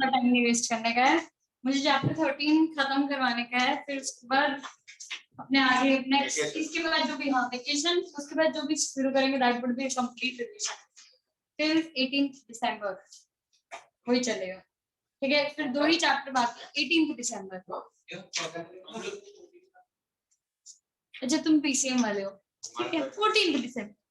इतना टाइम नहीं वेस्ट करने का है, मुझे चैप्टर 13 खत्म करवाने का है, फिर उसके बाद अपने आगे नेक्स्ट इसके बाद जो भी, हाँ वेकेशन, उसके बाद जो भी शुरू करेंगे that would be complete revision till 18 दिसंबर, वही चलेगा। ठीक है, फिर 2 ही चैप्टर बाकी 18 दिसंबर को। अच्छा तुम पीसीएम वाले हो, ठीक है 14 दिसंबर।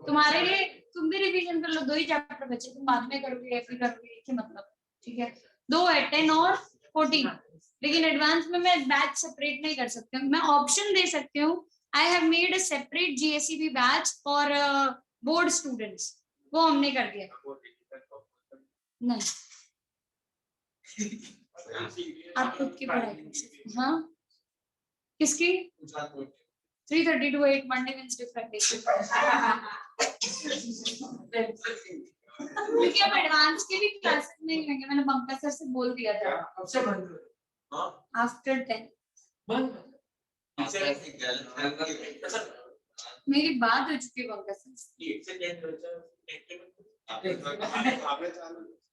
तुम्हारे लिए तुम भी रिवीजन कर लो, 2 ही चैप्टर बचे, तुम बाद में करोगे या फिर करोगे एक ही मतलब, ठीक है 2 है 10 और 14, लेकिन एडवांस में मैं बैच सेपरेट नहीं कर सकती हूँ, मैं ऑप्शन दे सकती हूँ। I have made a separate GSEB batch for board students, वो हमने कर दिया। नहीं आप खुद की पढ़ाई कर सकते हैं। हाँ किसकी 3:30 to 8 मंडे वेडनेसडे फ्राइडे, क्योंकि अब एडवांस के भी क्लासेस नहीं लेंगे, मैंने पंकज सर से बोल दिया था आफ्टर 10। मेरी बात हो चुकी है पंकज सर,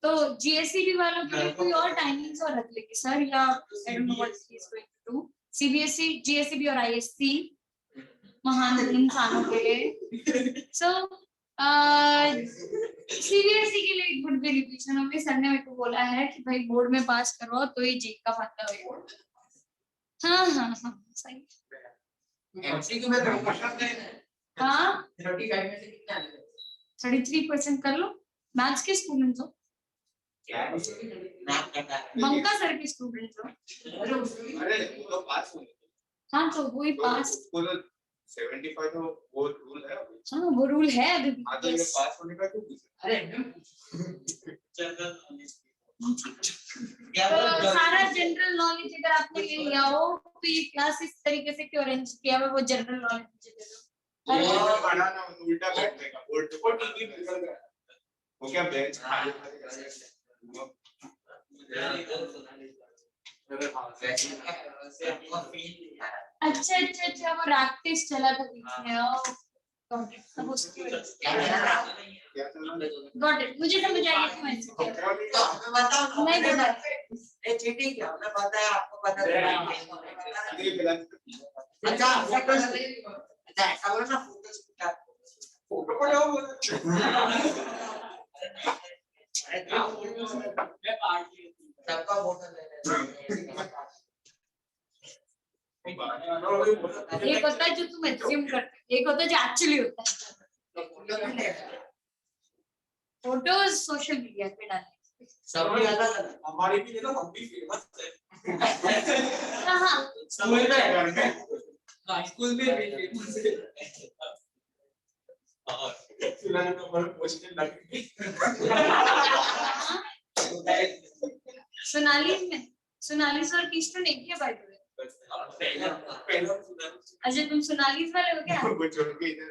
तो जीएससीबी वालों के लिए कोई और टाइमिंग्स और रख लेंगे सर, या I don't know what he is going to do. CBSE GSCB और आईएससी महान इंसानों के लिए। सो सीबीएसई के लिए गुड बी रिवीजन होगी, सर ने मेरे को बोला है कि भाई बोर्ड में पास करो तो ही जी का फायदा होगा। हाँ हाँ हाँ सही। एमसीक्यू में हाँ 35 में से कितना 33% कर लो, मैथ्स के स्टूडेंट्स हो, बंका सर के स्टूडेंट्स हो। अरे वो तो पास हो, हाँ तो वही पास 75 तो वो रूल है अभी। हाँ वो रूल है अभी भी। हाँ तो ये पास होने का क्यों? अरे जनरल नॉलेज, तो सारा जनरल नॉलेज अगर आपने ले लिया हो तो ये क्लास इस तरीके से क्यों अरेंज किया हुआ, वो जनरल नॉलेज मुझे दे दो। वो पढ़ा ना उल्टा बैठने का, बोर्ड को टीवी निकल गया वो क्या बेंच खाली अच्छा अच्छा अच्छा, वो प्रैक्टिस चला था बीच में, अब उसकी वजह से गॉट इट, मुझे समझ आ गया क्यों ऐसे किया। नहीं पता ये चीटिंग क्या हमने बताया, आपको पता चला। अच्छा ऐसा बोलो ना, फोटो पढ़ो सबका फोटो ले एक होता है जो तुम एज्यूम करते हो, एक होता है जो एक्चुअली होता है। फोटोज सोशल मीडिया पे डालने सबकी अलग हमारी भी देखो, हम भी फेमस है। हाँ स्कूल में स्कूल में फेमस है। फिलहाल तो हमारे क्वेश्चन लगे। सोनाली सर की स्टूडेंट एक ही बात है। अच्छा तुम सोनाली वाले हो क्या? वो छोड़ के इधर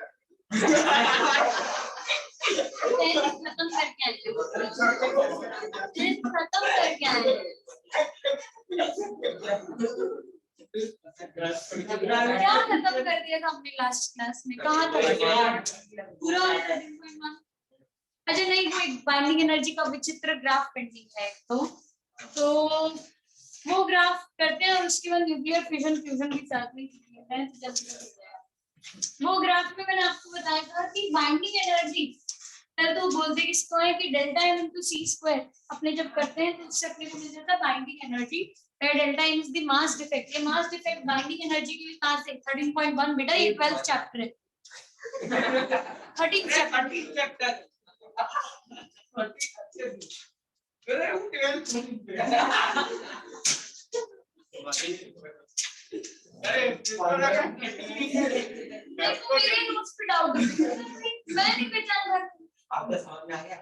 खत्म करके आए, खत्म करके आए। क्या खत्म कर दिया था हमने लास्ट क्लास में, कहाँ था पूरा? अच्छा नहीं, वो एक बाइंडिंग एनर्जी का विचित्र ग्राफ पेंटिंग है तो वो ग्राफ करते हैं और उसके बाद न्यूक्लियर फ्यूजन भी साथ में किया है, तो जल्दी वो ग्राफ में मैंने आपको बताया था कि बाइंडिंग एनर्जी तो बोलते किसको है कि delta am into C square अपने जब करते हैं तो उससे अपने को मिल जाता है binding energy, delta m is the mass defect. ये मास डिफेक्ट बाइंडिंग एनर्जी के लिए कहां से 13.1 बेटा, ये 12th चैप्टर है। 13th चैप्टर मेरे नोट्स पे डाउट मैं नहीं पहचान रहा, आपको समझ में आ गया?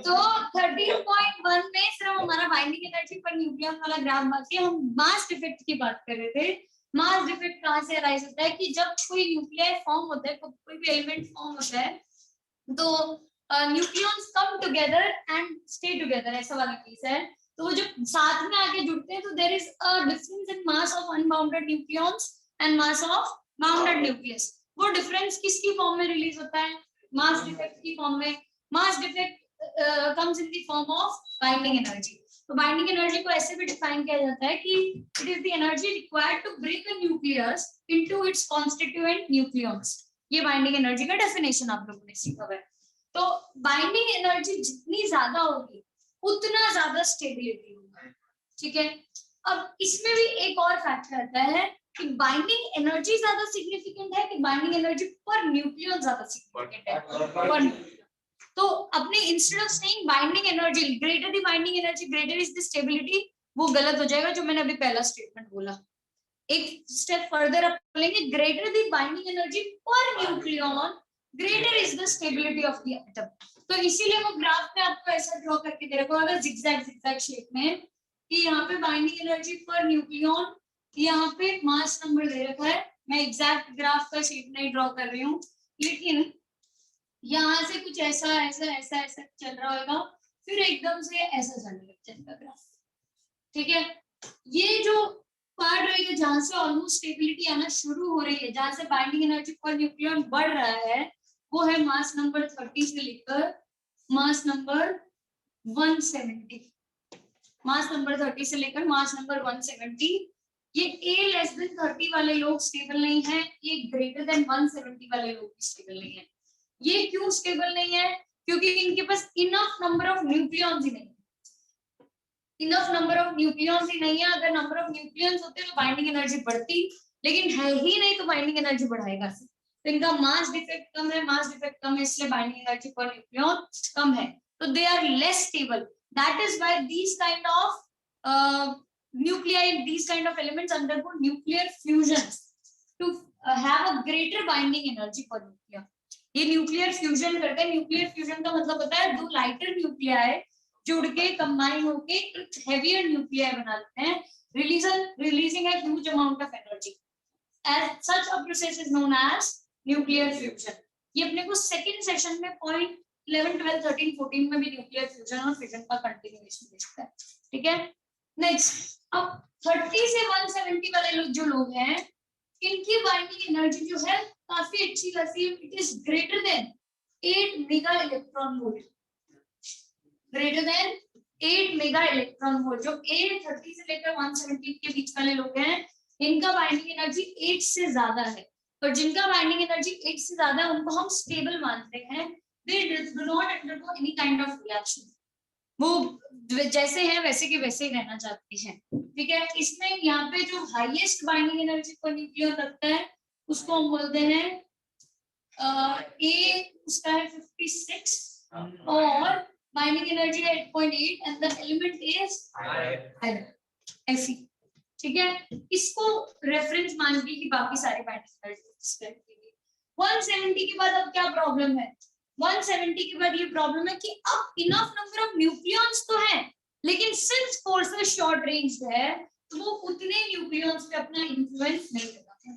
तो 13.1 में सिर्फ हमारा बाइंडिंग एनर्जी पर न्यूक्लियन वाला ग्राफ बाकी, हम मास डिफेक्ट की बात कर रहे थे। मास डिफेक्ट कहां से अराइज होता है कि जब कोई न्यूक्लियर फॉर्म होता है, कोई भी एलिमेंट फॉर्म होता है, तो nucleons come together and stay together, ऐसा वाला केस है। तो वो जब साथ में आके जुड़ते हैं तो there is a difference in mass of unbounded nucleons and mass of bounded nucleus. वो डिफरेंस किसकी फॉर्म में रिलीज होता है? मास डिफेक्ट की फॉर्म में, mass defect comes in the form of binding energy. तो बाइंडिंग एनर्जी को ऐसे भी डिफाइन किया जाता है कि it is the energy required to break a nucleus into its constituent nucleons. ये बाइंडिंग एनर्जी का डेफिनेशन आप लोगों ने सीखा है। तो बाइंडिंग एनर्जी जितनी ज्यादा होगी उतना ज्यादा स्टेबिलिटी होगा, ठीक है। अब इसमें भी एक और फैक्टर आता है कि बाइंडिंग एनर्जी ज्यादा सिग्निफिकेंट है कि बाइंडिंग एनर्जी पर न्यूक्लियन ज्यादा सिग्निफिकेंट है पर। तो अपने instead of saying binding energy greater the binding energy greater is the stability, वो गलत हो जाएगा जो मैंने अभी पहला स्टेटमेंट बोला। एक स्टेप फर्दर अप बोलेंगे greater the binding energy per nucleon greater is the stability of the atom. तो इसीलिए वो ग्राफ में आपको ऐसा ड्रॉ करके दे रखा होगा जिगजैग शेप में कि यहाँ पे बाइंडिंग एनर्जी पर न्यूक्लियन, यहाँ पे मास नंबर दे रखा है। मैं एग्जैक्ट ग्राफ का शेप नहीं ड्रॉ कर रही हूँ, लेकिन यहाँ से कुछ ऐसा ऐसा ऐसा ऐसा चल रहा होगा, फिर एकदम से ऐसा चलने लग जाएगा ग्राफ, ठीक है। ये जो पार्ट रहेगा जहां से ऑलमोस्ट स्टेबिलिटी आना शुरू हो रही है, जहां से बाइंडिंग एनर्जी पर न्यूक्लियन बढ़ रहा है, वो है मास नंबर 30 से लेकर मास नंबर 170। मास नंबर 30 से लेकर मास नंबर 170। ये A<30 वाले लोग स्टेबल नहीं है, ये ग्रेटर देन 170 वाले लोग भी स्टेबल नहीं है। ये क्यों स्टेबल नहीं है? क्योंकि इनके पास इनफ नंबर ऑफ न्यूक्लियॉन्स ही नहीं है। इनफ नंबर ऑफ न्यूक्लियॉन्स ही नहीं है। अगर नंबर ऑफ न्यूक्लियॉन्स होते तो बाइंडिंग एनर्जी बढ़ती, लेकिन है ही नहीं तो बाइंडिंग एनर्जी बढ़ाएगा। तो इनका मास डिफेक्ट कम है, मास डिफेक्ट कम है, इसलिए बाइंडिंग एनर्जी पर न्यूक्लियॉन कम है। तो they are less stable. That is why these kind of nuclei, these kind of elements undergo nuclear fusion to have a greater binding energy for nuclear. ये nuclear fusion करते हैं। Nuclear fusion का मतलब होता है दो लाइटर न्यूक्लियाई जुड़ के कंबाइन होके एक हेवियर न्यूक्लियाई बनाते हैं, releasing a huge amount of energy. As such a process is known as nuclear fusion. ये अपने को सेकंड सेशन में पॉइंट 11, 12, 13, 14 में भी न्यूक्लियर फ्यूजन और फिजन का कंटिन्यूएशन दिखता है, ठीक है। नेक्स्ट, अब 30 से 170 वाले लोग जो लोग हैं, इनकी बाइंडिंग एनर्जी जो है काफी अच्छी खासी, it is greater than 8 mega electron volt. Greater than 8 mega electron volt. जो A30 से लेकर 170 के बीच वाले लोग हैं, इनका बाइंडिंग एनर्जी 8 से ज्यादा है। और जिनका बाइंडिंग एनर्जी 8 से ज्यादा है उनको हम स्टेबल मानते हैं। They do not undergo any kind of reaction. वो जैसे हैं वैसे के वैसे ही रहना चाहते हैं, ठीक है। इसमें यहाँ पे जो highest binding energy per nucleon रखता है उसको हम बोलते हैं A, उसका है 56 और बाइंडिंग एनर्जी है 8.8 and the element is Fe, ठीक है। इसको रेफरेंस मान के कि बाकी सारी बाइंडिंग एनर्जी 170 के बाद अब क्या प्रॉब्लम है? 170 के बाद ये प्रॉब्लम है कि अब इनफ नंबर ऑफ न्यूक्लियॉन्स तो हैं, लेकिन सिंस फोर्सेस शॉर्ट रेंज है तो वो उतने न्यूक्लियॉन्स पे अपना इन्फ्लुएंस नहीं कर पाते,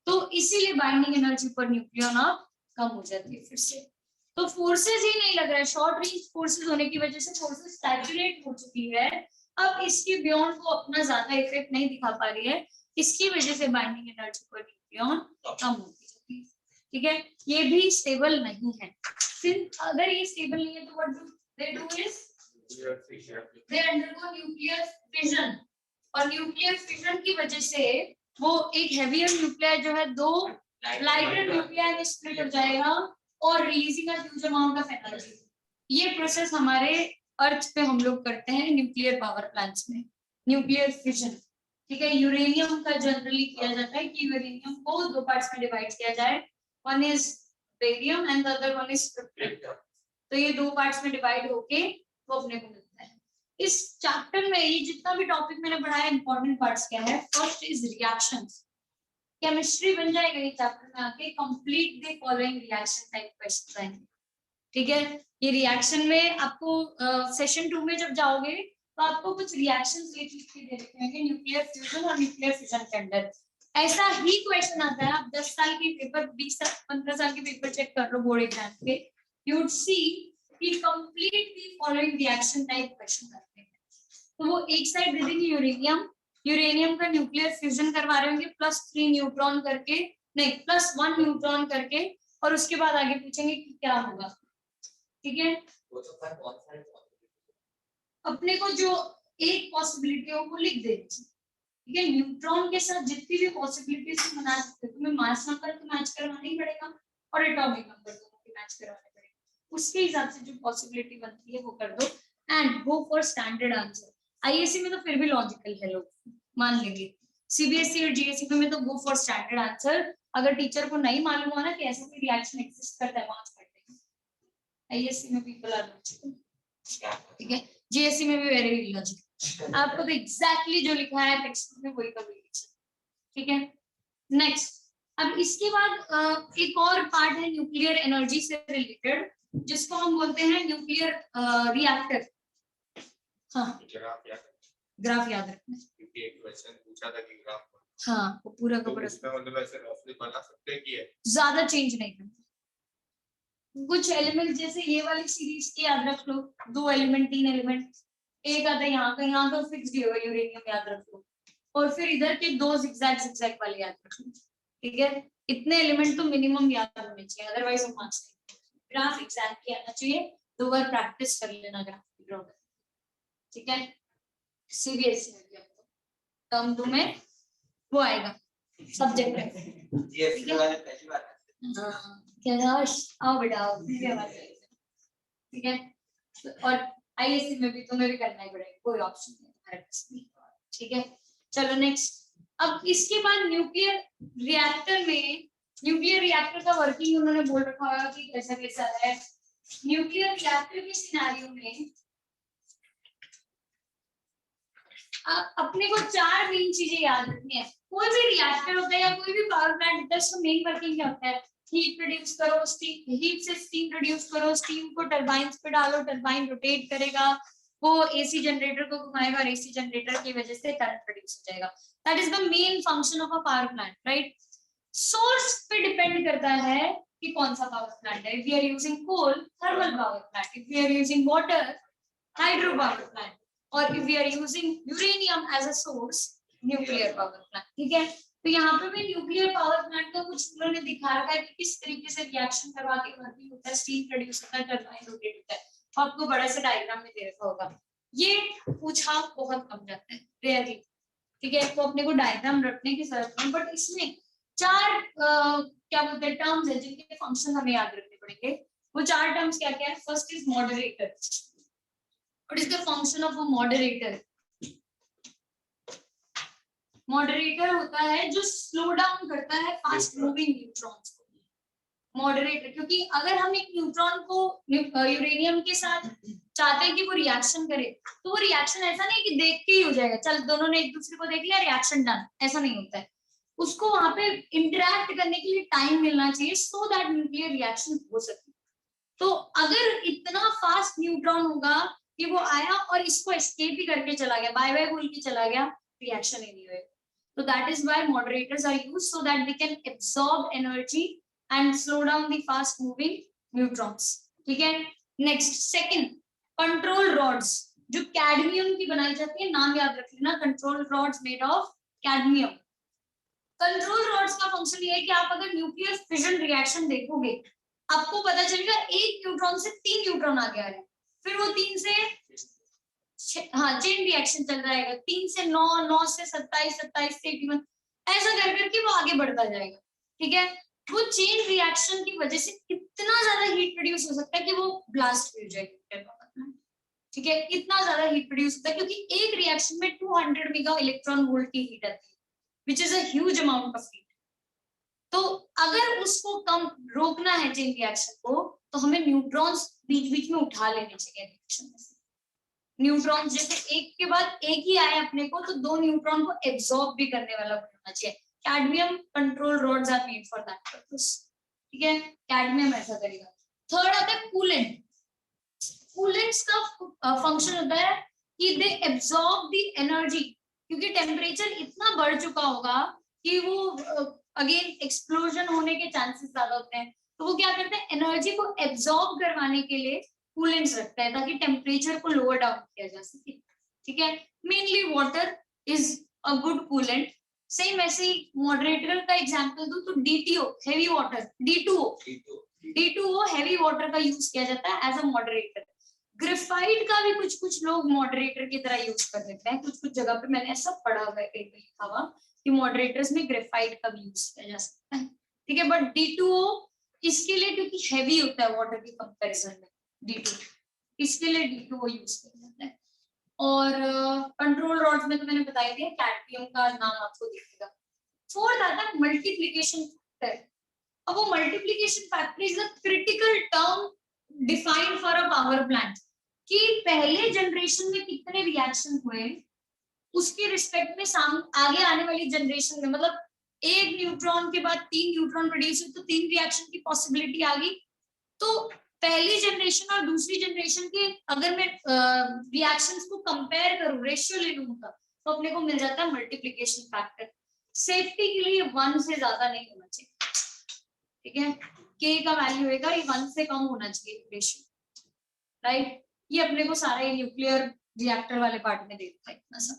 तो इसीलिए बाइंडिंग एनर्जी पर न्यूक्लियॉन अब कम हो जाती है फिर से। तो फोर्सेस ही नहीं लग रहा है, शॉर्ट रेंज फोर्सेस होने की वजह से फोर्सेस सैचुरेट हो चुकी है, अब इसकी बियॉन्ड को अपना ज्यादा इफेक्ट नहीं दिखा पा रही है, इसकी वजह से बाइंडिंग एनर्जी पर न्यूक्लियॉन कम होती जाती है, ठीक है। ये भी स्टेबल नहीं है। सिंस अगर ये स्टेबल नहीं है तो what do they do is they undergo nuclear fission, और न्यूक्लियर फिजन की वजह से वो एक हेवियर न्यूक्लियाई जो है दो लाइटर न्यूक्लियाई में स्प्लिट हो जाएगा और releasing a huge amount of energy. ये प्रोसेस हमारे अर्थ पे हम लोग करते हैं न्यूक्लियर पावर प्लांट्स में, न्यूक्लियर फिजन, ठीक है। यूरेनियम का जनरली किया जाता है कि यूरेनियम को दो पार्ट्स में डिवाइड किया जाए, one is barium and the other one is tritium। तो ये दो पार्ट्स में डिवाइड होके वो अपने को मिलता है। इस चैप्टर में ये जितना भी टॉपिक मैंने पढ़ाया इंपॉर्टेंट पार्ट्स क्या है? First is reactions. केमिस्ट्री बन जाएगा ये चैप्टर में आके, complete the following reaction type questions आएंगे, ठीक है। ये रिएक्शन में आपको सेशन 2 में जब जाओगे तो आपको कुछ रिएक्शंस लिख के दे रखे होंगे न्यूक्लियर फ्यूजन और न्यूक्लियर फिजन के अंदर। ऐसा ही क्वेश्चन आता है, आप 10 साल के पेपर 20-15 साल के पेपर चेक कर लो बोर्ड एग्जाम के, यू वुड सी कि complete the following reaction type question आते हैं। तो वो एक साइड दे देंगे यूरेनियम, यूरेनियम का न्यूक्लियर फ्यूजन करवा रहे होंगे +3 न्यूट्रॉन करके, नहीं +1 न्यूट्रॉन करके, और उसके बाद आगे पूछेंगे कि क्या होगा, ठीक है। वो तो पर बहुत सारे अपने को जो एक पॉसिबिलिटी हो वो लिख देनी चाहिए, ठीक है। न्यूट्रॉन के साथ जितनी भी पॉसिबिलिटीज बना सकते हो, तुम्हें मास नंबर तो मैच करवाना ही पड़ेगा और एटॉमिक नंबर दोनों की मैच करवाने पड़ेगा, उसके हिसाब से जो पॉसिबिलिटी बनती है वो कर दो and go for standard answer. ISC में तो फिर भी लॉजिकल है, लोग मान लेंगे, सीबीएसई और जीएसई में तो गो फॉर स्टैंडर्ड आंसर। अगर टीचर को नहीं मालूम हुआ ना कि ऐसा कोई रिएक्शन एग्जिस्ट करता है, वहां कर देंगे। आईएससी में पीपल आर लॉजिकल, ठीक है। जीएससी में भी वेरी इलॉजिकल, आपको तो एग्जैक्टली जो लिखा है टेक्स्ट में वही कभी लीजिए, ठीक है। नेक्स्ट, अब इसके बाद एक और पार्ट है न्यूक्लियर एनर्जी से रिलेटेड, जिसको हम बोलते हैं न्यूक्लियर रिएक्टर। हाँ, ग्राफ याद रखना, क्योंकि एक क्वेश्चन पूछा था कि ग्राफ, हाँ वो पूरा का तो पूरा उसमें मतलब ऐसे रफली बना सकते हैं कि है ज्यादा चेंज नहीं करना। कुछ एलिमेंट जैसे ये वाली सीरीज के याद रख लो, 2 एलिमेंट 3 एलिमेंट, एक आता है यहाँ का, यहाँ तो फिक्स्ड ही होगा यूरेनियम, याद रख लो। और फिर इधर के 2 zigzag वाले याद रख लो, ठीक है। इतने एलिमेंट तो मिनिमम याद होने चाहिए, अदरवाइज वो मार्क्स नहीं। ग्राफ एग्जैक्टली आना चाहिए, 2 बार प्रैक्टिस कर लेना ग्राफ, ठीक है। सीबीएसई में भी आपको टर्म 2 में वो आएगा सब्जेक्ट है, जीएससी वाले पहली बार क्या हर्ष आओ बेटा आओ, ठीक है। और आईएससी में भी तुम्हें भी करना ही पड़ेगा, कोई ऑप्शन नहीं है, ठीक है। चलो नेक्स्ट, अब इसके बाद न्यूक्लियर रिएक्टर में, न्यूक्लियर रिएक्टर का वर्किंग उन्होंने बोल रखा होगा कि कैसा कैसा है। न्यूक्लियर रिएक्टर के सिनेरियो में अपने को 4 मेन चीजें याद रखनी है। कोई भी रिएक्टर होता है या कोई भी पावर प्लांट होता है, उसका मेन वर्किंग क्या होता है? हीट प्रोड्यूस करो, स्टीम, हीट से स्टीम प्रोड्यूस करो, स्टीम को टरबाइंस पे डालो, टरबाइन रोटेट करेगा, वो एसी जनरेटर को घुमाएगा और एसी जनरेटर की वजह से करंट प्रोड्यूस हो जाएगा। That is the main function of a power plant, right. Source पे डिपेंड करता है कि कौन सा पावर प्लांट है। If we are using coal, thermal power plant, if we are using water, hydro power plant, और if we are using uranium as a source, nuclear power plant, ठीक है। तो यहाँ पे भी न्यूक्लियर पावर प्लांट का कुछ उन्होंने दिखा रखा है कि किस तरीके से रिएक्शन करवा के वर्किंग होता है, स्टीम प्रोड्यूस होता है, टरबाइन रोटेट होता है। तो आपको बड़ा सा डायग्राम में दे रखा होगा, ये पूछा बहुत कम जाता है, रेयरली, ठीक है। तो अपने को डायग्राम रखने की जरूरत नहीं, बट इसमें 4 क्या बोलते हैं टर्म्स है जिनके फंक्शन हमें याद रखने पड़ेंगे। वो 4 टर्म्स क्या क्या है? First is moderator. What is the function of a moderator? Moderator होता है जो स्लो डाउन करता है फास्ट मूविंग न्यूट्रॉन्स को। मॉडरेटर, क्योंकि अगर हम एक न्यूट्रॉन को यूरेनियम के साथ चाहते हैं कि वो रिएक्शन करे, तो वो रिएक्शन ऐसा नहीं कि देख के ही हो जाएगा, चल दोनों ने एक दूसरे को देख लिया रिएक्शन डन, ऐसा नहीं होता है। उसको वहां पे इंटरेक्ट करने के लिए टाइम मिलना चाहिए, सो दैट न्यूक्लियर रिएक्शन हो सके। तो अगर इतना फास्ट न्यूट्रॉन होगा कि वो आया और इसको एस्केप ही करके चला गया, बाय बाय बोल के चला गया, रिएक्शन ही नहीं होएगा। तो that is why moderators are used, so that they can absorb energy and slow down the fast moving neutrons, ठीक है। नेक्स्ट, सेकंड, कंट्रोल रॉड्स, जो कैडमियम की बनाई जाती है, नाम याद रख लेना, control rods made of cadmium. Control rods का फंक्शन ये है कि आप अगर न्यूक्लियर फिजन रिएक्शन देखोगे, आपको पता चलेगा एक न्यूट्रॉन से 3 न्यूट्रॉन आ गया है, फिर वो 3 से हाँ चेन रिएक्शन चल जाएगा, 3 से 9, 9 से 27, 27 से 81, ऐसा कर करके वो आगे बढ़ता जाएगा, ठीक है। वो चेन रिएक्शन की वजह से इतना ज्यादा हीट प्रोड्यूस हो सकता है कि वो ब्लास्ट हो जाएगा, ठीक है। इतना ज्यादा हीट प्रोड्यूस होता है क्योंकि एक रिएक्शन में 200 मेगा इलेक्ट्रॉन वोल्ट की हीट आती है, which is a huge amount of heat. तो अगर उसको कम रोकना है चेन रिएक्शन को, तो हमें न्यूट्रॉन्स बीच बीच में उठा लेने चाहिए रिएक्शन में से। न्यूट्रॉन जैसे एक के बाद एक ही आए अपने को, तो 2 न्यूट्रॉन को एब्सॉर्ब भी करने वाला होना चाहिए। Cadmium control rods are made for that purpose, ठीक है। कैडमियम ऐसा करेगा। थर्ड आता है कूलेंट। कूलेंट्स का फंक्शन होता है कि दे एब्सॉर्ब द एनर्जी, क्योंकि टेम्परेचर इतना बढ़ चुका होगा कि वो अगेन एक्सप्लोजन होने के चांसेस ज्यादा होते हैं। तो वो क्या करते हैं, एनर्जी को एब्सॉर्ब करवाने के लिए कूलेंट्स रखता है, ताकि टेम्परेचर को लोअर डाउन किया जा सके, ठीक है। Mainly water is a good coolant, same ऐसे ही मॉडरेटर का एग्जांपल दूं तो DTO heavy water, D2O heavy water का यूज किया जाता है एज अ मॉडरेटर। ग्रेफाइट का भी कुछ कुछ लोग मॉडरेटर की तरह यूज कर देते हैं, कुछ कुछ जगह पे मैंने ऐसा पढ़ा हुआ है कहीं पे लिखा हुआ कि मॉडरेटर्स में ग्रेफाइट का भी यूज किया जा सकता है, ठीक है। बट D2O इसके लिए क्योंकि हैवी होता है वाटर के कंपैरिजन में, D2 इसके लिए D2O यूज किया जाता है। और कंट्रोल रॉड्स में तो मैंने बता दिया, कैडमियम का नाम आपको दिखेगा। फोर्थ आता है मल्टीप्लिकेशन फैक्टर। अब वो multiplication factor is a critical term defined for a power plant, कि पहले जनरेशन में कितने रिएक्शन हुए उसके रिस्पेक्ट में आगे आने वाली जनरेशन में, मतलब एक न्यूट्रॉन के बाद 3 न्यूट्रॉन प्रोड्यूस हुए तो 3 रिएक्शन की पॉसिबिलिटी आ गई। तो पहली जनरेशन और दूसरी जनरेशन के अगर मैं रिएक्शंस को कंपेयर करूं, रेशियो ले लूं उनका, तो अपने को मिल जाता है मल्टीप्लिकेशन फैक्टर। सेफ्टी के लिए 1 से ज्यादा नहीं होना चाहिए, ठीक है। K का वैल्यू होगा ये 1 से कम होना चाहिए रेशियो, राइट। ये अपने को सारा न्यूक्लियर रिएक्टर वाले पार्ट में देता है इतना सा,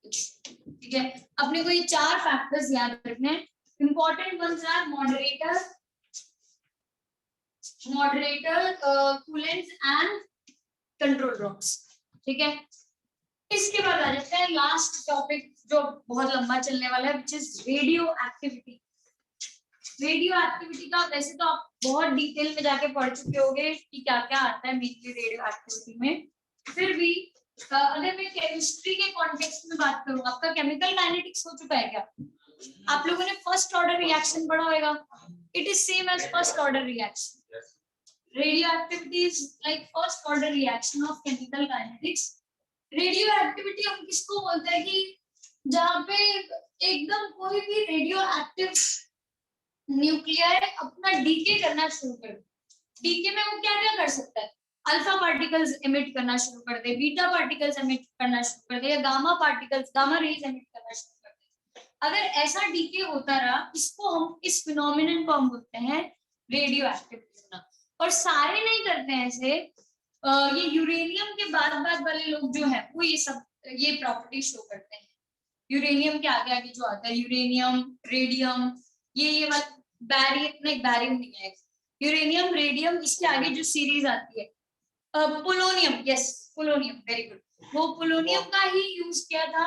ठीक है। अपने को ये 4 फैक्टर्स याद रखने हैं। Important ones are moderator, coolants and control rods, ठीक है। इसके बाद आ जाते हैं लास्ट टॉपिक जो बहुत लंबा चलने वाला है, which is radio activity. Radio activity का वैसे तो आप बहुत डिटेल में जाके पढ़ चुके होंगे कि क्या क्या आता है मेनली रेडियो एक्टिविटी में, फिर भी अगर मैं केमिस्ट्री के कॉन्टेक्स्ट में बात करूं, आपका केमिकल काइनेटिक्स हो चुका है क्या? आप लोगों ने फर्स्ट ऑर्डर रिएक्शन पढ़ा होगा, it is same as first order reaction. Radioactivity is like first order reaction of chemical kinetics. Radioactivity हम किसको बोलते हैं कि जहां पे एकदम कोई भी रेडियो एक्टिव न्यूक्लियर अपना डीके करना शुरू कर दे। डीके में वो क्या क्या कर सकता है? अल्फा पार्टिकल्स एमिट करना शुरू कर दे, बीटा पार्टिकल्स एमिट करना शुरू कर दे, या gamma particles, gamma rays emit करना शुरू कर दे। अगर ऐसा डीके होता रहा, इसको हम, इस फिनोमिनन को हम बोलते हैं रेडियो एक्टिविटी होना। और सारे नहीं करते हैं ऐसे, ये यूरेनियम के बाद वाले लोग जो है वो ये प्रॉपर्टी शो करते हैं। यूरेनियम के आगे आगे जो आता है, यूरेनियम, रेडियम, ये वाला बैरियम नहीं, बैरियम नहीं है, यूरेनियम, रेडियम, इसके आगे जो सीरीज आती है polonium, yes polonium, very good. वो पोलोनियम का ही यूज किया था,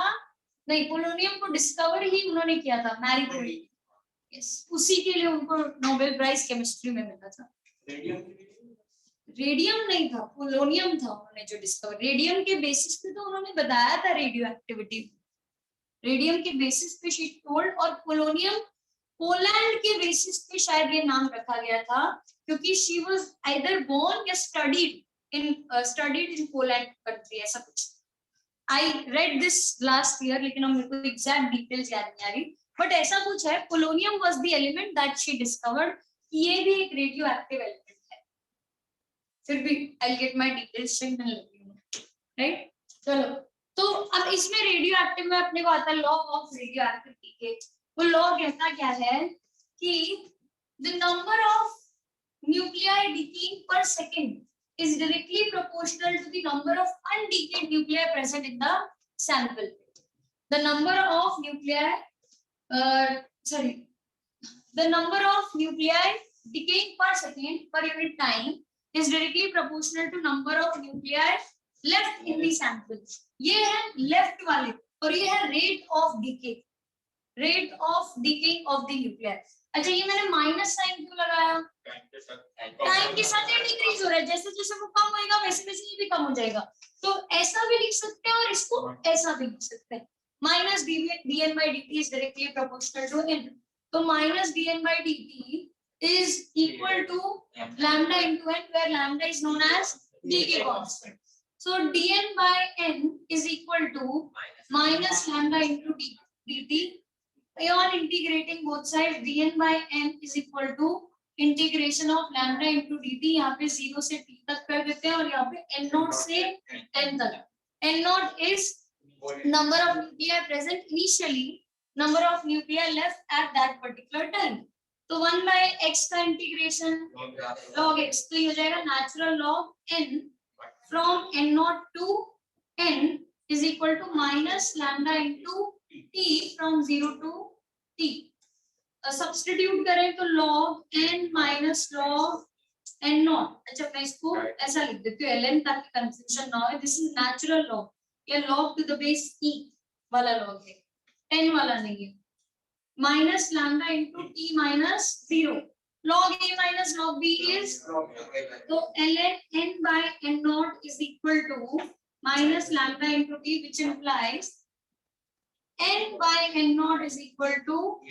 नहीं पोलोनियम को डिस्कवर ही उन्होंने किया था मैरी क्यूरी, यस, उसी के लिए उनको नोबेल प्राइज केमिस्ट्री में मिला था। रेडियम नहीं था, पोलोनियम था उन्होंने जो डिस्कवर। रेडियम के बेसिस पे तो उन्होंने बताया था रेडियो एक्टिविटी, रेडियम के बेसिस पे शी टोल्ड, और पोलोनियम पोलैंड के बेसिस पे शायद ये नाम रखा गया था क्योंकि शी वाज आइदर बोर्न या स्टडीड इन पोलैंड कंट्री, ऐसा कुछ। I read this last year, लेकिन अब मेरे को एग्जैक्ट डिटेल्स याद नहीं आ रही, बट ऐसा कुछ है। Polonium was the element that she discovered, ये भी एक रेडियो एक्टिव एलिमेंट है। फिर भी I get my details check नहीं लगी, राइट। चलो, तो अब इसमें रेडियो एक्टिव में अपने को आता है लॉ ऑफ रेडियो एक्टिविटी के। वो लॉ कहता क्या है कि the number of nuclei decaying per second is directly proportional to the number of undecayed nuclei present in the sample. The number of nuclei decaying per second per unit time is directly proportional to number of nuclei left in the sample. ये है left वाले, और ये है rate of decay, rate of decaying of the nuclear. अच्छा, ये मैंने minus sign क्यों लगाया? टाइम के साथ ये डिक्रीज हो रहा है, जैसे जैसे वो कम होएगा वैसे वैसे ये भी कम हो जाएगा। तो ऐसा भी लिख सकते हैं और इसको ऐसा भी लिख सकते हैं, minus dn by dt is directly proportional to n. तो minus dn by dt is equal to lambda into n, where lambda is known as decay constant. So dn by n is equal to minus lambda into dt. On integrating both sides, dn by n is equal to integration of lambda into dt. यहाँ पे 0 से t तक कर देते हैं, और यहाँ पे n0 से n तक। n0 is number of nuclei present initially, number of nuclei left at that particular time. तो 1 by x का इंटीग्रेशन log x, तो ये हो जाएगा natural log n from n0 to n is equal to minus lambda into t from 0 to t. Substitute करें तो log n minus log n not. अच्छा मैं इसको ऐसा लिख देती हूँ ln ताकि कंफ्यूजन ना हो. This is natural log. ये log to the base e वाला log है, 10 वाला नहीं है. Minus lambda into t minus 0. log a minus log b is, तो ln n by n naught is equal to minus lambda into t, which implies n by n naught is equal to e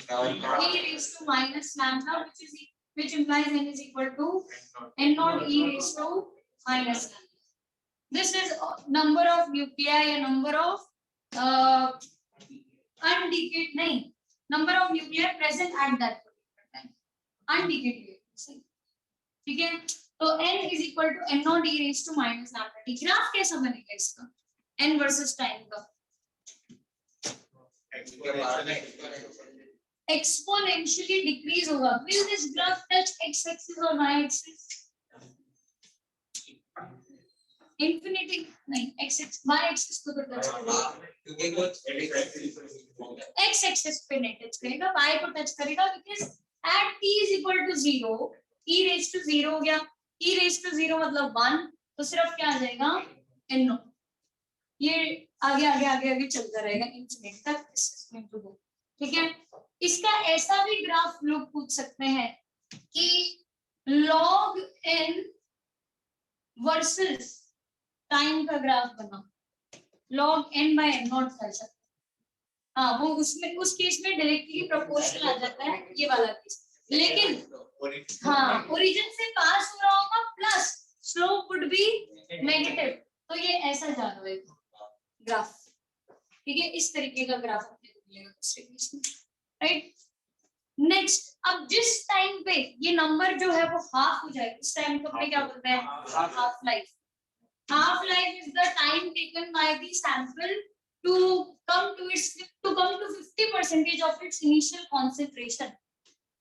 raised to minus lambda, which implies n is equal to n naught e raised to minus lambda. This is number of nuclei, a number of undecayed, नहीं, number of nuclei present at that particular time. Undecayed, ठीक है. तो n is equal to n naught e raised to minus lambda t. Graph कैसा बनेगा इसका n versus time का? Exponentially decrease होगा. Will this graph touch x axis or y axis? Infinity नहीं, x axis y axis को तो touch करेगा. x axis पे नहीं टच करेगा, y को टच करेगा, because at t is equal to 0 e raised to 0 हो गया. e raised to 0 मतलब 1, तो सिर्फ क्या आ जाएगा n naught. ये आगे आगे आगे आगे चलता रहेगा इंफिनिटी तक. ठीक है. इसका ऐसा भी ग्राफ लोग पूछ सकते हैं कि log n वर्सेस टाइम का ग्राफ बना. log n by n naught कर सकते. हाँ, वो उसमें उस केस में डायरेक्टली प्रोपोर्शनल आ जाता है, ये वाला केस. लेकिन हाँ, ओरिजिन से पास हो रहा होगा plus slope would be negative. तो ये ऐसा जा रहा है ग्राफ. ठीक है, इस तरीके का ग्राफ आपको मिलेगा दूसरे केस में. राइट. नेक्स्ट, अब जिस टाइम पे ये नंबर जो है वो हाफ हो जाएगा, उस टाइम को अपने क्या बोलते हैं? Half life. Half life is the time taken by the sample to come to 50% of its initial concentration.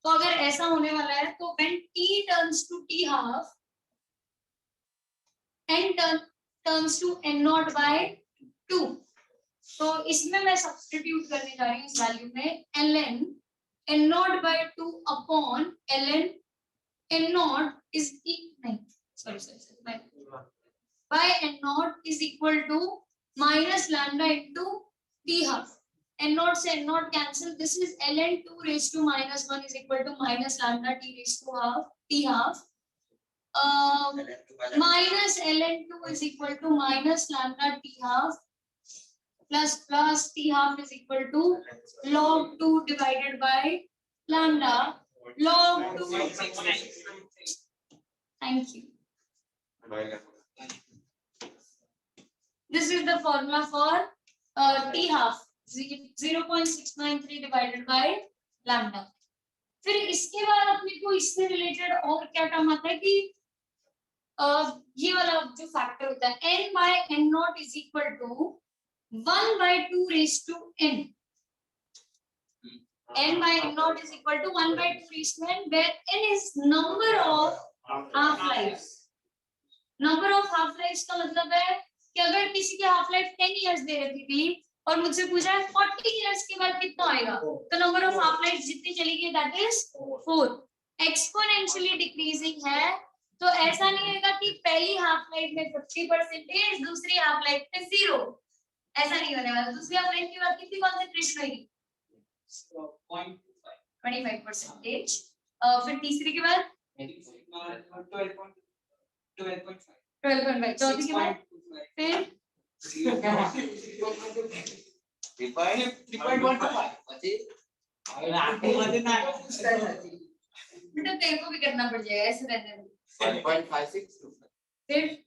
तो अगर ऐसा होने वाला है तो when t turns to t half, n turns to n naught by 2. तो इसमें मैं सब्स्टिट्यूट करने जा रही हूँ इस वैल्यू में ln n naught by 2 upon ln n naught is नहीं, sorry by n naught is equal to minus lambda into t half. n naught से n naught cancel. This is ln 2 raised to minus 1 is equal to minus lambda t raised to half t half. Minus ln 2 is equal to minus lambda t half plus t half is equal to log 2 divided by lambda log 2. Thank you. This is the formula for t half, 0.693 divided by lambda. फिर इसके बाद अपने को इससे related और क्या term आता है कि ये वाला जो फैक्टर होता है n by n naught is equal to 1 by 2 raised to n. n by n naught is equal to 1 by 2 raised to n, where n is number of half lives. Number of half lives का मतलब है कि अगर किसी की half life 10 years they रखी थी और मुझसे पूछा है 40 इयर्स के बाद कितना आएगा, तो नंबर ऑफ हाफ लाइफ जितनी चलेगी दैट इज 4. एक्सपोनेंशियली डिक्रीजिंग है, तो ऐसा नहीं होगा कि पहली हाफ लाइफ में 50%, दूसरी हाफ लाइफ में 0. ऐसा नहीं होने वाला. दूसरी हाफ लाइफ के बाद कितनी कंसंट्रेशन होगी? 25%. फिर तीसरी के बाद 12.5. चौथी के बाद फिर 3.15. बेटा तेरे को भी करना पड़ जाएगा, ऐसे रहने दो. 1.56 फिर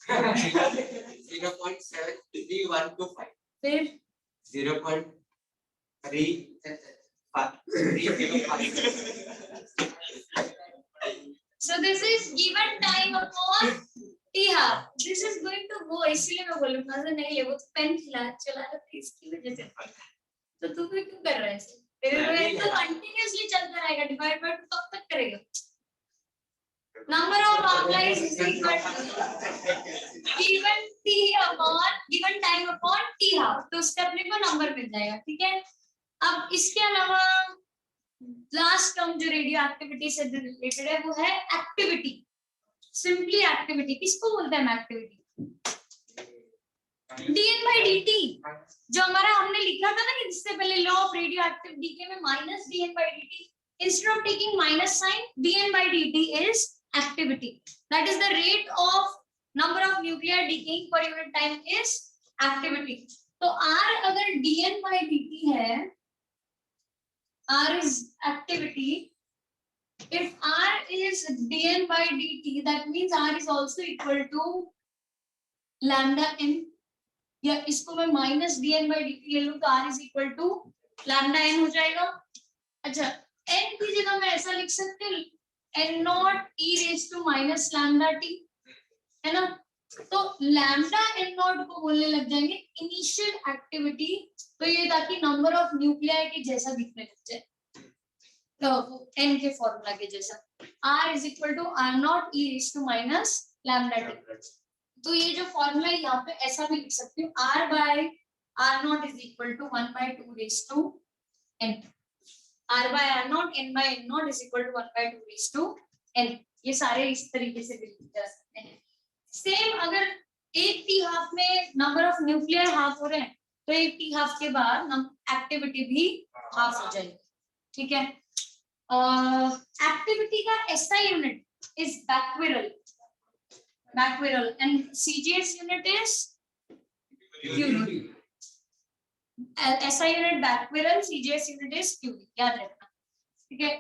0.7315 फिर 0.305. So this is given time upon t half. This is going to go, इसलिए मैं बोलूँ मजा नहीं है, वो तो पेन चला रहा था इसकी वजह से. तो तू भी क्यों कर रहा है ऐसे? तेरे तो कंटिन्यूअसली चलता रहेगा. डिवाइड बाय 2 कब तक करेगा? Number of half life is equal to given time upon T half, तो उससे अपने को नंबर मिल जाएगा, ठीक है। अब इसके अलावा लास्ट टर्म जो रेडियो एक्टिविटी से रिलेटेड है वो है एक्टिविटी, सिंपली एक्टिविटी। किसको बोलते हैं एक्टिविटी? dn by dt, जो हमारा हमने लिखा था ना कि इससे पहले law of radioactive decay में minus dn by dt, instead of taking minus sign, dn by dt is activity, that is the rate of number of nuclei decaying per unit time is activity। तो r अगर dn by dt है, r is activity, if r is dn by dt, that means r is also equal to lambda n, या इसको मैं minus dn by dt ले लूं तो r is equal to lambda n हो जाएगा। अच्छा, n की जगह मैं ऐसा लिख सकते हैं n not e raised to minus lambda t, है ना। तो लैम्डा n नॉट को बोलने लग जाएंगे इनिशियल एक्टिविटी, तो ये ताकि नंबर ऑफ न्यूक्लियाई के जैसा दिखने लग जाए, तो n के फॉर्मूला के जैसा, r is equal to r not e raised to minus lambda t। तो ये जो फॉर्मूला है यहाँ पे ऐसा भी लिख सकती हूँ, r by r not is equal to 1 by 2 raised to n, r by r not, n by n not is equal to 1 by 2 raised to n। ये सारे इस तरीके से भी लिखे जा सकते हैं। सेम अगर एक टी हाफ में नंबर ऑफ न्यूक्लियर हाफ हो रहे हैं, तो एक टी हाफ के बाद एक्टिविटी भी हाफ हो जाएगी, ठीक है। एक्टिविटी का SI unit is becquerel, and CGS unit is cubic। SI unit becquerel, CGS unit is cubic, याद रखना, ठीक है।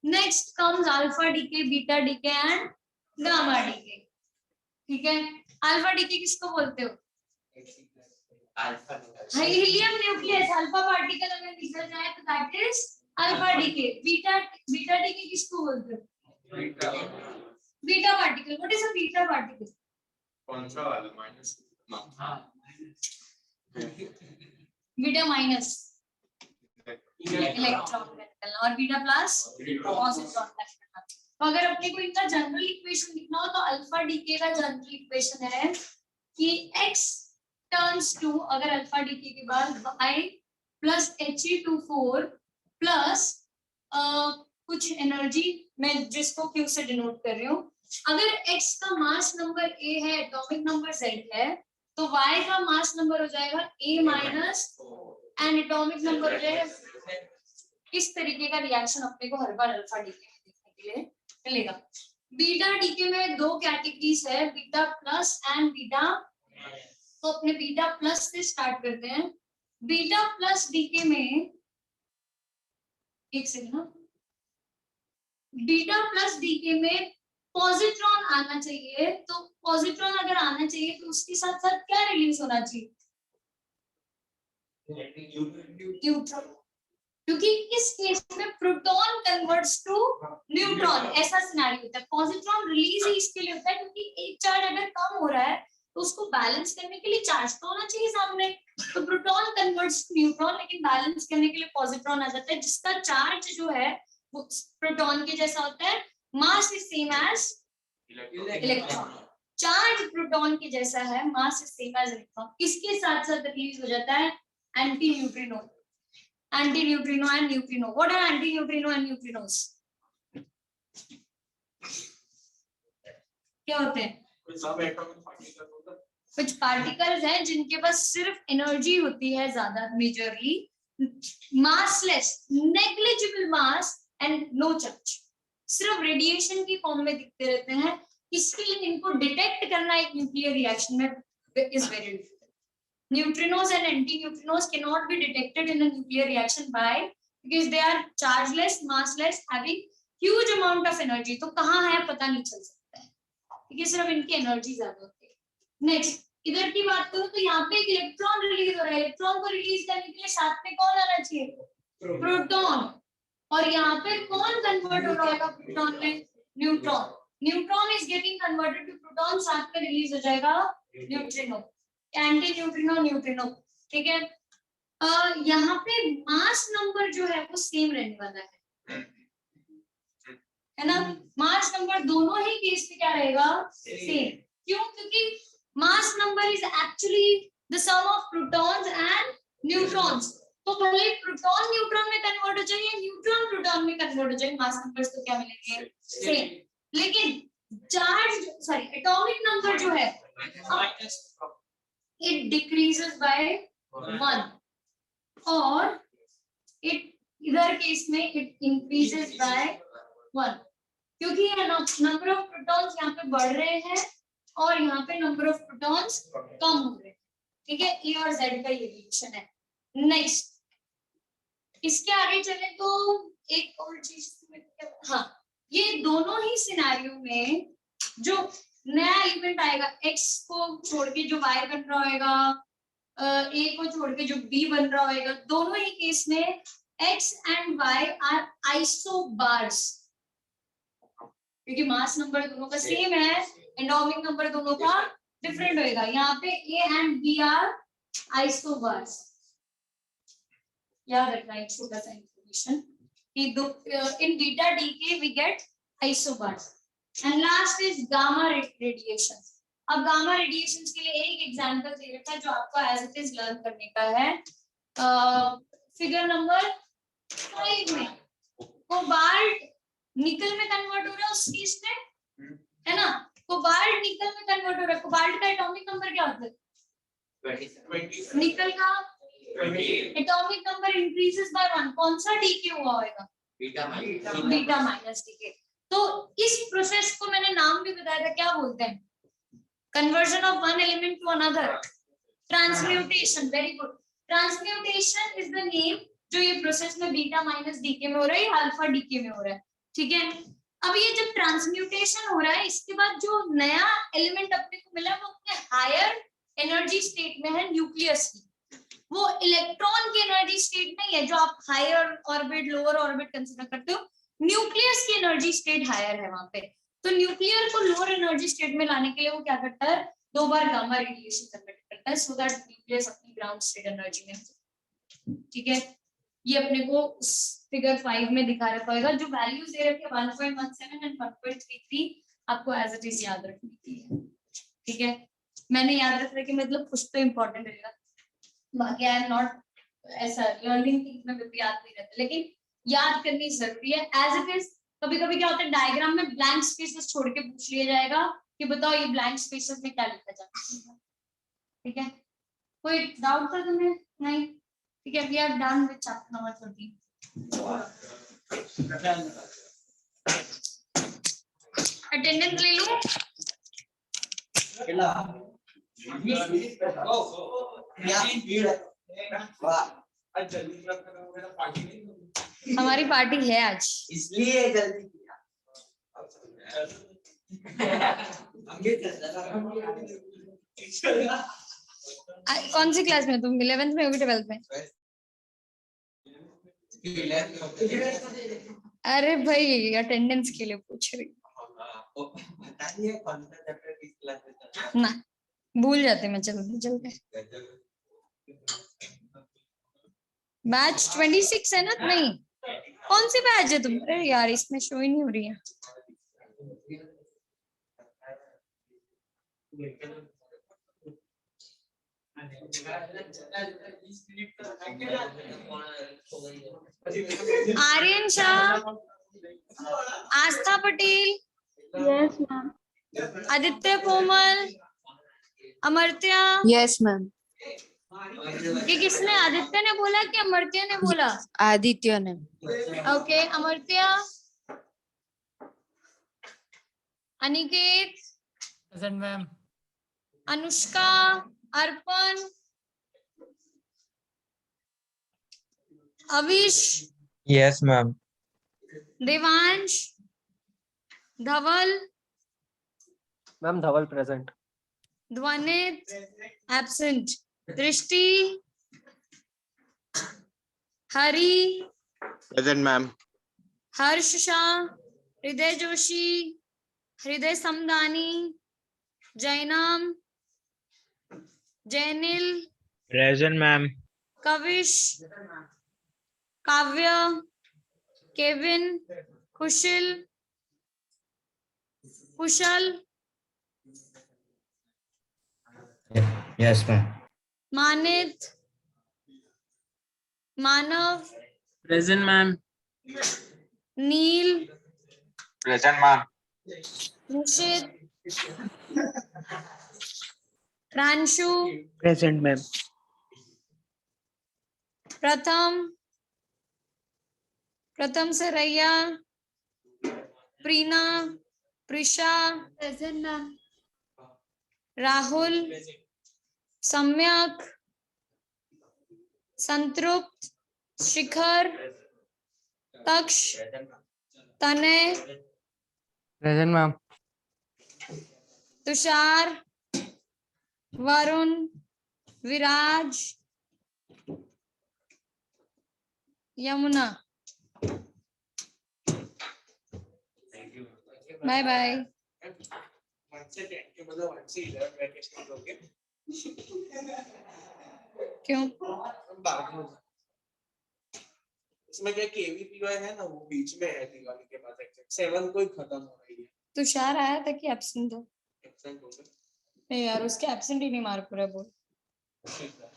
Next comes alpha decay, beta decay and gamma decay, ठीक है। अल्फा डीके किसको बोलते हो? हीलियम न्यूक्लियस अल्फा पार्टिकल अगर निकल जाए तो that is alpha decay. Beta DK किसको बोलते हो? Beta particle. What is a beta particle? कौन सा वाला? माइनस। बीटा माइनस इलेक्ट्रॉन का निकलना और बीटा प्लस पॉजिट्रॉन का निकलना। तो अगर अपने को इनका जनरल इक्वेशन लिखना हो तो अल्फा डीके का जनरल इक्वेशन है कि x टर्न्स टू, अगर अल्फा डीके के बाद y प्लस He24 प्लस कुछ एनर्जी, मैं जिसको Q से डिनोट कर रही हूँ। अगर x का मास नंबर a है, एटॉमिक नंबर z है, तो y का मास नंबर हो जाएगा a minus and atomic number हो जाएगा। इस तरीके का रिएक्शन अपने को हर बार अल्फा डीके में देखने के लिए मिलेगा। बीटा डीके में दो कैटेगरीज है, बीटा प्लस एंड बीटा। तो अपने बीटा प्लस से स्टार्ट करते हैं। बीटा प्लस डीके में, एक सेकंड, बीटा प्लस डीके में पॉजिट्रॉन आना चाहिए। तो पॉजिट्रॉन अगर आना चाहिए तो उसके साथ साथ क्या रिलीज होना चाहिए? न्यूट्रॉन, क्योंकि इस केस में प्रोटॉन कन्वर्ट्स टू न्यूट्रॉन, ऐसा सिनेरियो होता है। पॉजिट्रॉन रिलीज ही इसके लिए होता है क्योंकि एक चार्ज अगर कम हो रहा है तो उसको बैलेंस करने के लिए चार्ज तो होना चाहिए सामने। तो प्रोटॉन कन्वर्ट्स टू न्यूट्रॉन, लेकिन बैलेंस करने के लिए पॉजिट्रॉन आ जाता है, जिसका चार्ज जो है वो प्रोटॉन के जैसा होता है। Mass is same as electron, charge proton के जैसा है, mass is same as electron. इसके साथ साथ रिलीज हो जाता है antineutrino and neutrino. What are antineutrino and neutrinos? क्या होते हैं? कुछ पार्टिकल्स हैं जिनके पास सिर्फ एनर्जी होती है ज्यादा, majorly massless, negligible mass and no charge, सिर्फ रेडिएशन की फॉर्म में दिखते रहते हैं। इसके लिए इनको डिटेक्ट करना एक न्यूक्लियर रिएक्शन में is very difficult. Neutrinos and antineutrinos cannot be detected in a nuclear reaction by because they are chargeless, massless, having huge amount of energy। तो कहाँ है पता नहीं चल सकता है, क्योंकि सिर्फ इनकी एनर्जी ज्यादा होती है। नेक्स्ट इधर की बात करूँ तो यहाँ पे एक इलेक्ट्रॉन रिलीज हो रहा है। इलेक्ट्रॉन को रिलीज करने के लिए साथ में कौन आना चाहिए? प्रोटॉन। और यहाँ पे कौन कन्वर्ट हो रहा है प्रोटॉन में? Neutron. Neutron is getting converted to proton, साथ में रिलीज हो जाएगा न्यूट्रिनो, एंटी न्यूट्रिनो, न्यूट्रिनो, ठीक है। यहाँ पे मास नंबर जो है वो सेम रहने वाला है ना। मास नंबर दोनों ही केस में क्या रहेगा? सेम। क्यों? क्योंकि Mass number is actually the sum of protons and neutrons. तो भले प्रोटॉन न्यूट्रॉन में कन्वर्ट हो जाए या न्यूट्रॉन प्रोटॉन में कन्वर्ट हो जाए, मास नंबर्स तो क्या मिलेंगे, सेम. लेकिन चार्ज सॉरी एटॉमिक नंबर जो है it decreases by 1 और it इधर केस में it increases by 1 क्योंकि ये नंबर ऑफ प्रोटॉन्स यहाँ पे बढ़ रहे हैं और यहाँ पे नंबर ऑफ प्रोटॉन्स कम हो रहे हैं. ठीक है, ए और जेड का ये रिलेशन है. नेक्स्ट इसके आगे चले तो एक और चीज, हाँ ये दोनों ही सिनेरियो में जो नया एलिमेंट आएगा x को छोड़ के जो y बन रहा होगा, a को छोड़ के जो b बन रहा होगा, दोनों ही केस में x and y are isobars क्योंकि मास नंबर दोनों का सेम है, एटॉमिक नंबर दोनों का डिफरेंट होएगा. यहाँ पे a and b are isobars. याद रखना एक छोटा सा इंफॉर्मेशन कि दो in beta decay we get isobars. And last is gamma radiation. अब गामा रेडिएशंस के लिए एक एग्जांपल दे रखा है जो आपको एज इट इज लर्न करने का है. फिगर नंबर 5 में कोबाल्ट निकल में कन्वर्ट हो रहा है उस केस में, है ना. कोबाल्ट निकल में कन्वर्ट हो रहा है. कोबाल्ट का एटॉमिक नंबर क्या होता है, 27. निकल का एटॉमिक नंबर इंक्रीजेस बाय 1. कौन सा डीके हुआ होगा, बीटा माइनस डीके. तो इस प्रोसेस को मैंने नाम भी बताया था, क्या बोलते हैं, conversion of one element to another, transmutation. Very good. Transmutation is the name जो ये प्रोसेस में बीटा माइनस डीके में हो रहा है, अल्फा डीके में हो रहा है. ठीक है, अब ये जब ट्रांसम्यूटेशन हो रहा है इसके बाद जो नया एलिमेंट अपने को मिला वो अपने हायर एनर्जी स्टेट में है, न्यूक्लियस की. वो इलेक्ट्रॉन की एनर्जी स्टेट नहीं है जो आप higher orbit lower orbit consider करते हो. न्यूक्लियस की एनर्जी स्टेट हायर है वहां पे. तो न्यूक्लियर को लोअर एनर्जी स्टेट में लाने के लिए वो क्या करता है, 2 बार गामा रेडिएशन जनरेट करता है सो दैट न्यूक्लियस अपनी ग्राउंड स्टेट एनर्जी में. ठीक है, ये अपने को फिगर 5 में दिखा रखा होगा. जो वैल्यूज दे रखे 1.17 एंड 1.33 आपको एज इट इज याद रखनी है. ठीक है, मैंने याद रखा कि मतलब कुछ तो इम्पोर्टेंट रहेगा, बाकी आई एम नॉट ऐसा लर्निंग थिंग्स में भी याद नहीं रहता, लेकिन याद करनी जरूरी है एज इट इज. कभी कभी क्या होता है डायग्राम में ब्लैंक स्पेसेस छोड़ के पूछ लिया जाएगा कि बताओ ये ब्लैंक स्पेसेस में क्या लिखा जाता है. ठीक है, कोई डाउट था तुम्हें, नहीं? ठीक है, we are done with chapter number 13. Attendance ले लो. हमारी पार्टी है आज, इसलिए जल्दी किया. कौन सी क्लास में तुम, 11th में होगी 12th में? अरे भाई अटेंडेंस के लिए पूछ रही ना, भूल जाते मैं जल्दी जल्दी. बैच 26 है ना? नहीं, कौन सी बैच है तुम? अरे यार इसमें शो ही नहीं हो रही है. Aryan Shah, Aastha Patel, yes ma'am. Aditya Komal, Amartya. Yes ma'am. ये किसने, आदित्य ने बोला कि अमर्त्या ने बोला? आदित्य ने. Okay, Amartya. Aniket, present ma'am. Anushka, Arpan, Avish, Yes, ma'am. Devansh, Dhaval, ma'am Dhaval present. Dhvanit absent, Drishti, Hari, Present, ma'am. हर्ष शाह, हृदय जोशी, हृदय समदानी, जैनम, जैनिल, Present, ma'am. कविश, काव्य, केविन, कुशल, कुशल, Yes, ma'am. मानित, मानव, Present, ma'am. नील, Present, ma'am. निशित, प्रांशु, Present, ma'am. प्रथम, प्रथम सरैया, प्रीना, प्रिशा, Present, ma'am. राहुल, सम्यक, संतृप्त, शिखर, Taksha, Tanay, Present, ma'am. Tushar, Varun, Viraj, Yamuna. Bye bye. 1 से 10 के मतलब 1 से 11 वैकेशन दोगे? क्यों? इसमें क्या केवीपीवाई है ना, वो बीच में है दिवाली के बाद एग्जैक्ट 7 को ही खत्म हो रही है। तुषार आया था कि एब्सेंट था? एब्सेंट हो गए। नहीं यार, उसके एब्सेंट ही नहीं मार्क पूरा बोल। ठीक है।